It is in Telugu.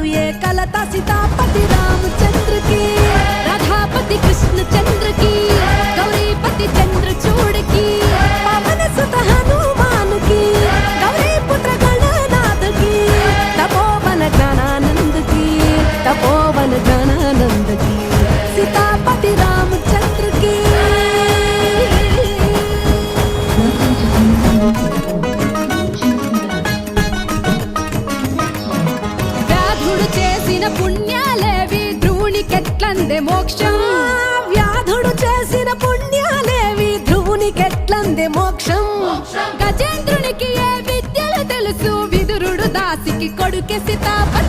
ये कलता सीतापति रामचंद्र की, राधापति कृष्णचंद्र की, गौरीपति चंद्रचूड़ की, पवन सुत हनुमान की, गौरी पुत्र गणनाथ की, तपोवन ज्ञानानंद की, तपोवन ज्ञानानंद की, सीतापति रामचंद्र की। వ్యాధుడు చేసిన పుణ్యాలేవి ధ్రువునికెట్లందే మోక్షం, వ్యాధుడు చేసిన పుణ్యాలేవి ధ్రువునికెట్లందే మోక్షం, గజేంద్రునికి ఏ విద్యలు తెలుసు విదురుడు దాసికి కొడుకే సీతాపతి